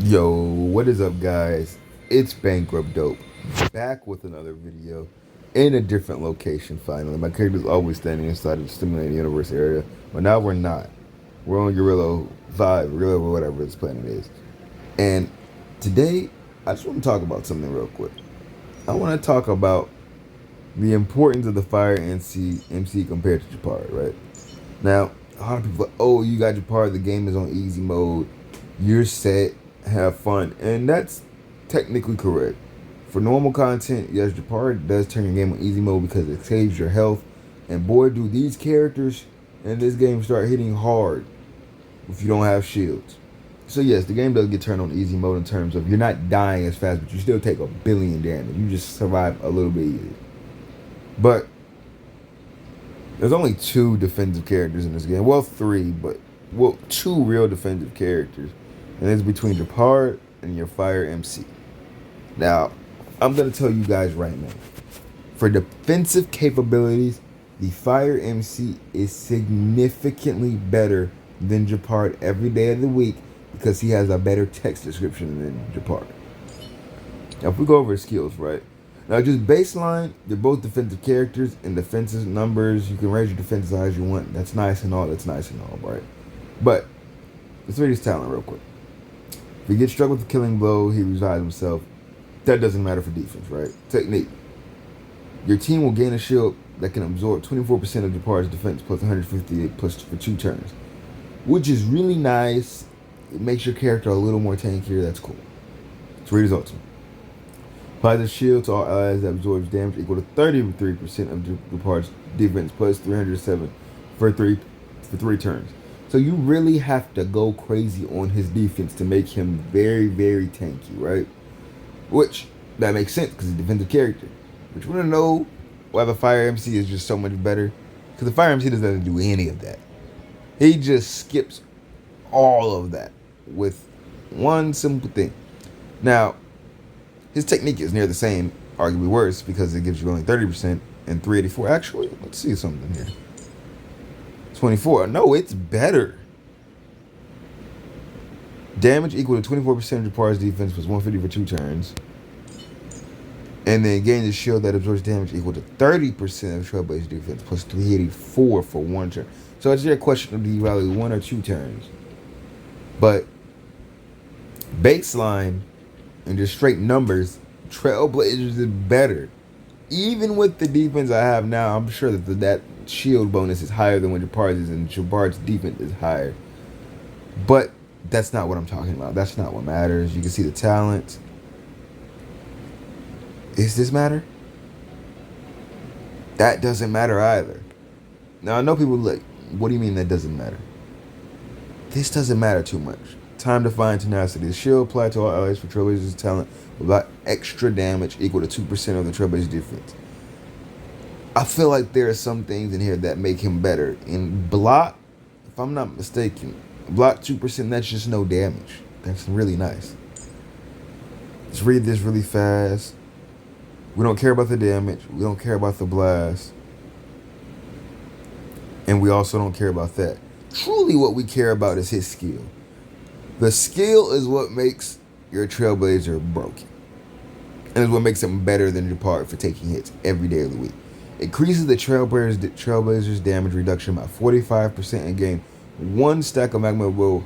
Yo, what is up, guys? It's Bankrupt Dope, back with another video in a different location. Finally, my character's always standing inside of the Stimulating Universe area, but now we're not. We're on Gorilla 5, Gorilla, or whatever this planet is. And today, I just want to talk about something real quick. I want to talk about the importance of the Fire MC compared to Japar, right? Now, a lot of people are like, oh, you got Japar, the game is on easy mode, you're set, have fun. And that's technically correct. For normal content, yes, Japar does turn your game on easy mode because it saves your health. And boy, do these characters in this game start hitting hard if you don't have shields. So yes, the game does get turned on easy mode in terms of you're not dying as fast, but you still take a billion damage. You just survive a little bit easier. But there's only two defensive characters in this game. Well, three, but two real defensive characters, and it's between Japar and your Fire MC. Now, I'm gonna tell you guys right now, for defensive capabilities, the Fire MC is significantly better than Japar every day of the week because he has a better text description than Japar. Now, if we go over his skills, right? Now, just baseline, they're both defensive characters and defensive numbers. You can raise your defense as high as you want. That's nice and all. That's nice and all, right? But let's read his talent real quick. If he gets struck with a killing blow, he revives himself. That doesn't matter for defense, right? Technique. Your team will gain a shield that can absorb 24% of Japar's defense plus 158 plus for 2 turns, which is really nice. It makes your character a little more tankier. That's cool. Let's read his ultimate. Applies a shield to all allies that absorbs damage equal to 33% of the parts defense plus 307 for three turns. So you really have to go crazy on his defense to make him very, very tanky, right? Which that makes sense because he's a defensive character. But you want to know why the Fire MC is just so much better? Because the Fire MC doesn't do any of that. He just skips all of that with one simple thing. Now, his technique is near the same, arguably worse, because it gives you only 30% and 384. Actually, let's see something here. 24. No, it's better. Damage equal to 24% of Japar's defense plus 150 for 2 turns. And then gain the shield that absorbs damage equal to 30% of Trailblaze's defense plus 384 for 1 turn. So it's your question of do you value 1 or 2 turns. But baseline and just straight numbers, Trailblazers is better. Even with the defense I have now, I'm sure that that shield bonus is higher than what Japar's is, and Japar's defense is higher. But that's not what I'm talking about. That's not what matters. You can see the talent. Does this matter? That doesn't matter either. Now, I know people like, what do you mean that doesn't matter? This doesn't matter too much. Time to find tenacity. The shield applied to all allies for Trailblazers' talent without extra damage equal to 2% of the Trailblazers' defense. I feel like there are some things in here that make him better. In block, if I'm not mistaken, block 2%, that's just no damage. That's really nice. Let's read this really fast. We don't care about the damage. We don't care about the blast. And we also don't care about that. Truly what we care about is his skill. The skill is what makes your Trailblazer broken. And is what makes him better than Japar for taking hits every day of the week. Increases the Trailblazer's damage reduction by 45% and gain 1 stack of magma will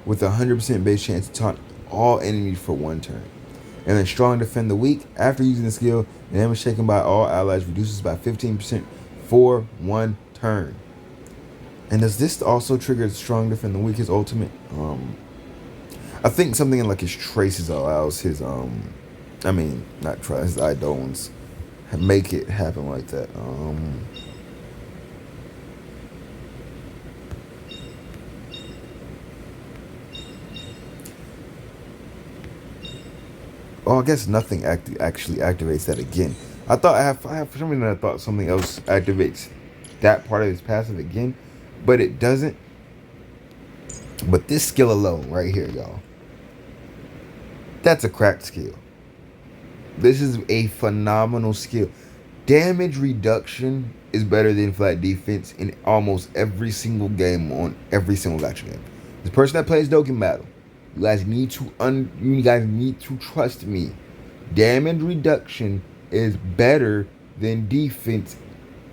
with a 100% base chance to taunt all enemies for 1 turn. And then strong defend the weak. After using the skill, the damage taken by all allies reduces by 15% for 1 turn. And does this also trigger strong defend the weak, his ultimate? I think something in like his traces allows his not traces, Idolens make it happen like that. Oh, I guess nothing actually activates that again. I have for some reason I thought something else activates that part of his passive again, but it doesn't. But this skill alone right here, y'all, that's a cracked skill. This is a phenomenal skill. Damage reduction is better than flat defense in almost every single game on every single gacha game. The person that plays Dokkan Battle, You guys need to trust me. Damage reduction is better than defense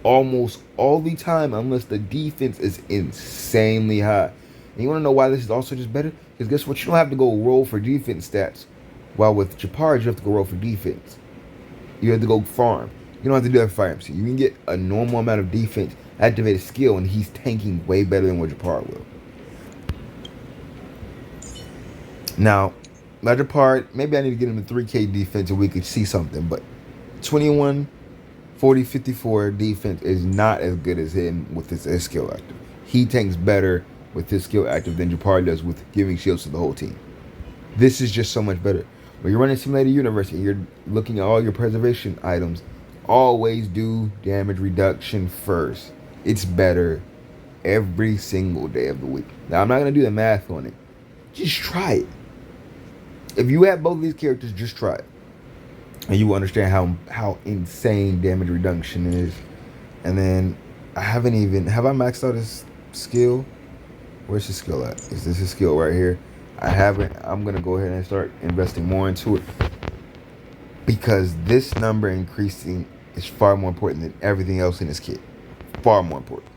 almost all the time, unless the defense is insanely high. And you want to know why this is also just better? Because guess what? You don't have to go roll for defense stats. While with Japar, you have to go roll for defense. You have to go farm. You don't have to do that for Fire MC. You can get a normal amount of defense, activated skill, and he's tanking way better than what Japar will. Now, my Japar, maybe I need to get him a 3K defense and we could see something, but 21, 40, 54 defense is not as good as him with his skill active. He tanks better with his skill active than Japar does with giving shields to the whole team. This is just so much better. When you're running Simulated Universe and you're looking at all your preservation items, always do damage reduction first. It's better every single day of the week. Now, I'm not going to do the math on it. Just try it. If you have both of these characters, just try it. And you will understand how insane damage reduction is. And then, have I maxed out his skill? Where's his skill at? Is this his skill right here? I haven't. I'm going to go ahead and start investing more into it. Because this number increasing is far more important than everything else in this kit. Far more important.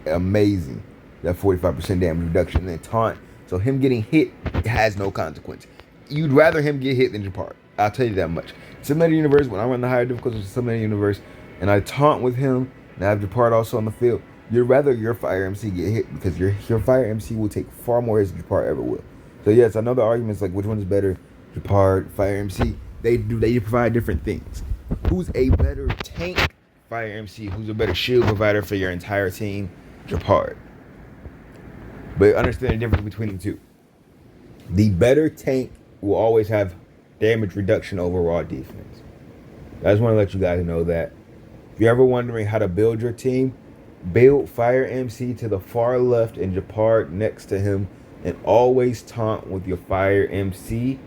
Amazing. That 45% damage reduction and then taunt. So him getting hit has no consequence. You'd rather him get hit than Japar. I'll tell you that much. Simulated Universe, when I run the higher difficulties of Simulated Universe and I taunt with him and I have Japar also on the field, you'd rather your Fire MC get hit because your Fire MC will take far more hits than Japar ever will. So yes, I know the arguments like which one is better, Japar, Fire MC. They provide different things. Who's a better tank Fire MC? Who's a better shield provider for your entire team? Japar. But understand the difference between the two. The better tank will always have damage reduction over raw defense. I just want to let you guys know that. If you're ever wondering how to build your team, build Fire MC to the far left and Japar next to him, and always taunt with your Fire MC.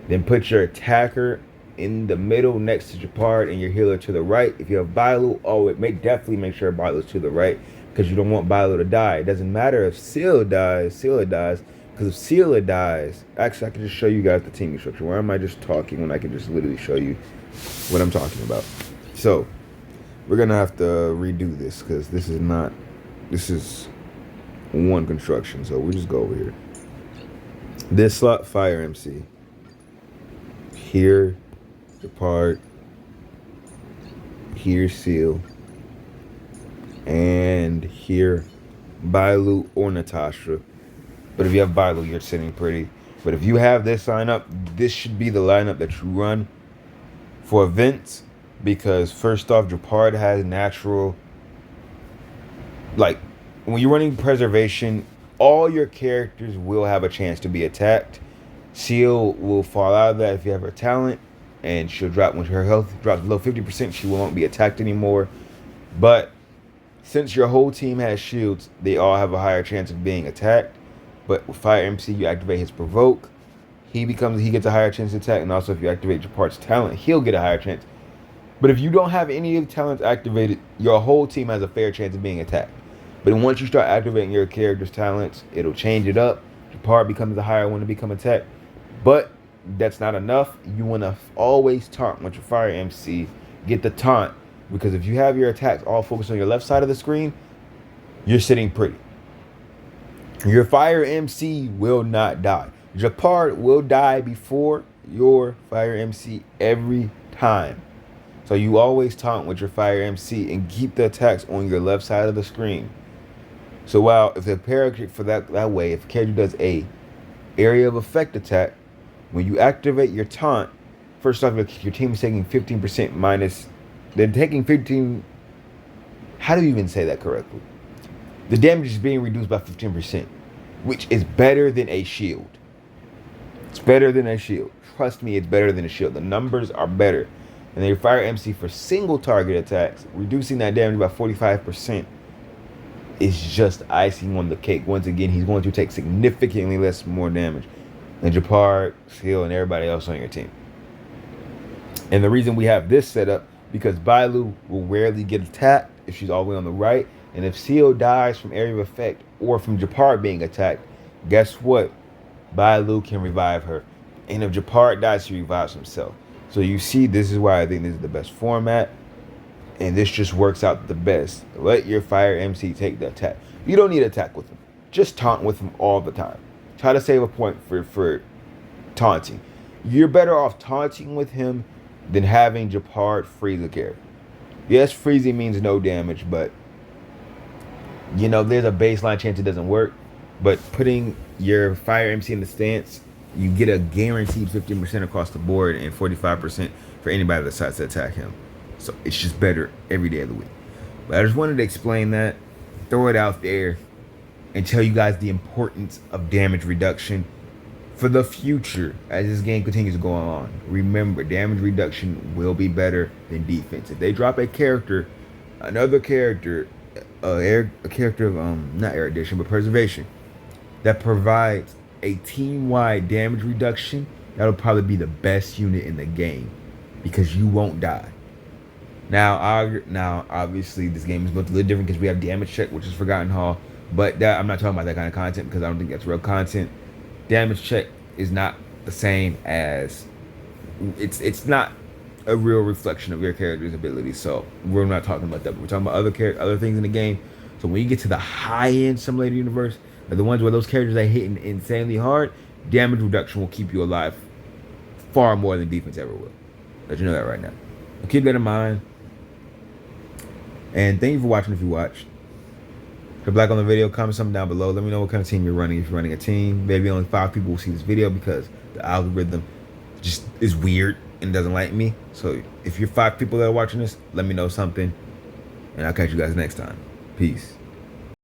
Then put your attacker in the middle next to Japar and your healer to the right. If you have Bailu, definitely make sure Bailu's to the right, because you don't want Bailu to die. It doesn't matter if Seal dies, because if Seal dies, actually I can just show you guys the teaming structure. Why am I just talking when I can just literally show you what I'm talking about? So, we're going to have to redo this, because this is one construction. So, we just go over here. This slot, Fire MC. Here, Depart. Here, Seal. And here, Bailu or Natasha. But if you have Bailu, you're sitting pretty. But if you have this lineup, this should be the lineup that you run for events. Because first off, Japar has natural, like, when you're running preservation, all your characters will have a chance to be attacked. Seal will fall out of that if you have her talent, and she'll drop when her health drops below 50%. She won't be attacked anymore. But since your whole team has shields, they all have a higher chance of being attacked. But with Fire MC, you activate his provoke. He gets a higher chance to attack, and also if you activate Japar's talent, he'll get a higher chance. But if you don't have any of the talents activated, your whole team has a fair chance of being attacked. But once you start activating your character's talents, it'll change it up. Japar becomes the higher one to become attacked. But that's not enough. You want to always taunt once your Fire MC. Get the taunt. Because if you have your attacks all focused on your left side of the screen, you're sitting pretty. Your Fire MC will not die. Japar will die before your Fire MC every time. So you always taunt with your Fire MC and keep the attacks on your left side of the screen. So while if the character for that way, if a character does a area of effect attack, when you activate your taunt, first off, your team is taking 15% minus. They're taking 15. How do you even say that correctly? The damage is being reduced by 15%, which is better than a shield. It's better than a shield. Trust me, it's better than a shield. The numbers are better. And then your Fire MC for single target attacks, reducing that damage by 45%, is just icing on the cake. Once again, he's going to take significantly more damage than Japar, Seal, and everybody else on your team. And the reason we have this set up, because Bailu will rarely get attacked if she's all the way on the right. And if Seal dies from area of effect or from Japar being attacked, guess what? Bailu can revive her. And if Japard dies, he revives himself. So you see, this is why I think this is the best format. And this just works out the best. Let your fire MC take the attack. You don't need to attack with him. Just taunt with him all the time. Try to save a point for taunting. You're better off taunting with him than having Japard freeze a character. Yes, freezing means no damage, but you know, there's a baseline chance it doesn't work. But putting your fire MC in the stance, you get a guaranteed 15% across the board and 45% for anybody that decides to attack him. So it's just better every day of the week. But I just wanted to explain that, throw it out there, and tell you guys the importance of damage reduction for the future as this game continues to go on. Remember, damage reduction will be better than defense. If they drop a character, another character, a character of not erudition but preservation, that provides a team-wide damage reduction, that'll probably be the best unit in the game because you won't die. Now, obviously, this game is built a little different because we have damage check, which is Forgotten Hall. But that I'm not talking about that kind of content because I don't think that's real content. Damage check is not the same as it's not a real reflection of your character's abilities. So we're not talking about that. But we're talking about other things in the game. So when you get to the high-end simulator universe, like the ones where those characters are hitting insanely hard, damage reduction will keep you alive far more than defense ever will. Let you know that right now. So keep that in mind. And thank you for watching if you watched. If you're black on the video, comment something down below. Let me know what kind of team you're running. If you're running a team, maybe only 5 people will see this video because the algorithm just is weird and doesn't like me. So if you're 5 people that are watching this, let me know something. And I'll catch you guys next time. Peace.